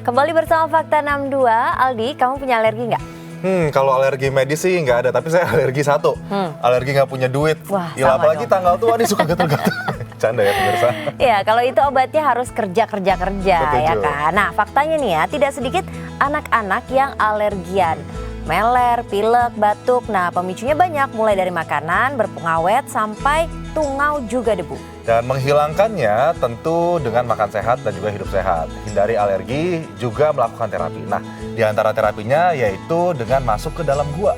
Kembali bersama Fakta 62. Aldi, kamu punya alergi nggak? Kalau alergi medis sih nggak ada, tapi saya alergi satu. Alergi nggak punya duit. Wah, Gila, sama apalagi dong. tanggal tua nih suka gatel-gatel. Canda ya pemirsa. Ya, kalau itu obatnya harus kerja Betul. ya kan. Nah, faktanya nih ya, tidak sedikit anak-anak yang alergian. Meler, pilek, batuk. Nah, pemicunya banyak, mulai dari makanan, berpengawet, sampai tungau juga debu. Dan menghilangkannya tentu dengan makan sehat dan juga hidup sehat. Hindari alergi, juga melakukan terapi. Nah, di antara terapinya yaitu dengan masuk ke dalam gua.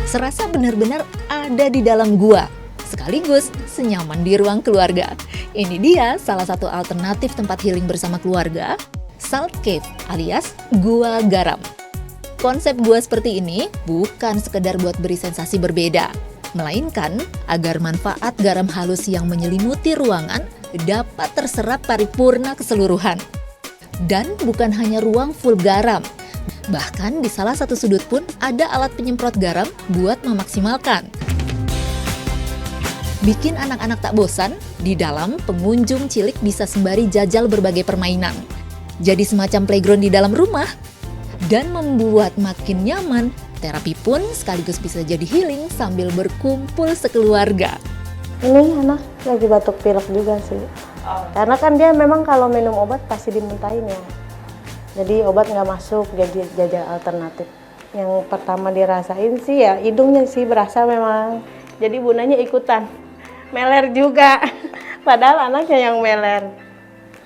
Serasa benar-benar ada di dalam gua, sekaligus senyaman di ruang keluarga. Ini dia salah satu alternatif tempat healing bersama keluarga, Salt Cave alias gua garam. Konsep gua seperti ini bukan sekedar buat beri sensasi berbeda, melainkan agar manfaat garam halus yang menyelimuti ruangan dapat terserap paripurna keseluruhan. Dan bukan hanya ruang full garam, bahkan di salah satu sudut pun ada alat penyemprot garam buat memaksimalkan. Bikin anak-anak tak bosan, di dalam pengunjung cilik bisa sembari jajal berbagai permainan. Jadi semacam playground di dalam rumah. Dan membuat makin nyaman, terapi pun sekaligus bisa jadi healing sambil berkumpul sekeluarga. Ini anak lagi batuk pilek juga sih. Karena kan dia memang kalau minum obat pasti dimuntahin ya. Jadi obat nggak masuk, jadi jajal alternatif. Yang pertama dirasain sih ya hidungnya sih berasa memang. Jadi bundanya ikutan. Meler juga. Padahal anaknya yang meler.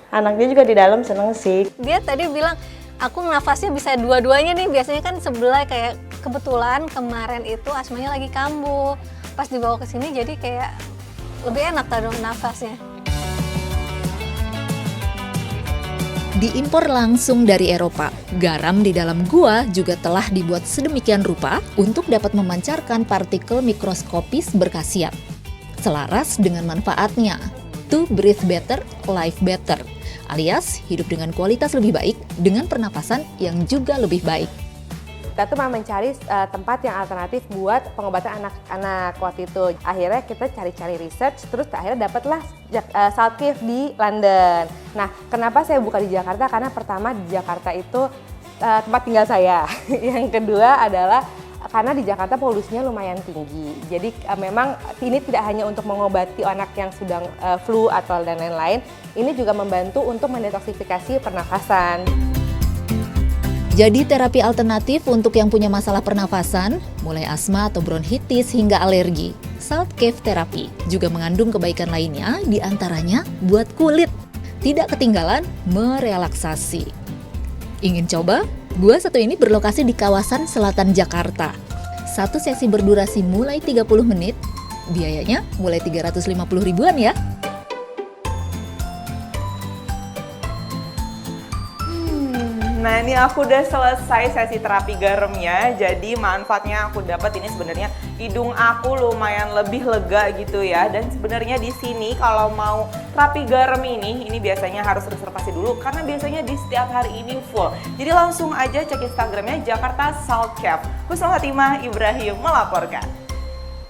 Anaknya juga di dalam seneng sih. Dia tadi bilang, aku nafasnya bisa dua-duanya nih. Biasanya kan sebelah kayak kebetulan kemarin itu asmanya lagi kambuh. Pas dibawa ke sini jadi kayak lebih enak tadi nafasnya. Diimpor langsung dari Eropa, garam di dalam gua juga telah dibuat sedemikian rupa untuk dapat memancarkan partikel mikroskopis berkhasiat. Selaras dengan manfaatnya, to breathe better, live better, alias hidup dengan kualitas lebih baik dengan pernapasan yang juga lebih baik. Kita tuh memang mencari tempat yang alternatif buat pengobatan anak-anak waktu itu. Akhirnya kita cari-cari research, terus akhirnya dapatlah Salt Cave di London. Nah, kenapa saya buka di Jakarta? Karena pertama di Jakarta itu tempat tinggal saya. Yang kedua adalah karena di Jakarta polusinya lumayan tinggi. Jadi memang ini tidak hanya untuk mengobati anak yang sedang flu atau dan lain-lain, ini juga membantu untuk mendetoksifikasi pernafasan. Jadi terapi alternatif untuk yang punya masalah pernafasan, mulai asma atau bronkitis hingga alergi. Salt Cave Therapy juga mengandung kebaikan lainnya, diantaranya buat kulit. Tidak ketinggalan merelaksasi. Ingin coba? Gua satu ini berlokasi di kawasan selatan Jakarta. Satu sesi berdurasi mulai 30 menit, biayanya mulai 350 ribuan ya. Nah, ini aku udah selesai sesi terapi garamnya. Jadi manfaatnya aku dapat ini sebenarnya hidung aku lumayan lebih lega gitu ya. Dan sebenarnya di sini kalau mau terapi garam ini biasanya harus reservasi dulu karena biasanya di setiap hari ini full. Jadi langsung aja cek Instagramnya Jakarta Salt Cave. Husnul Hatimah Ibrahim melaporkan.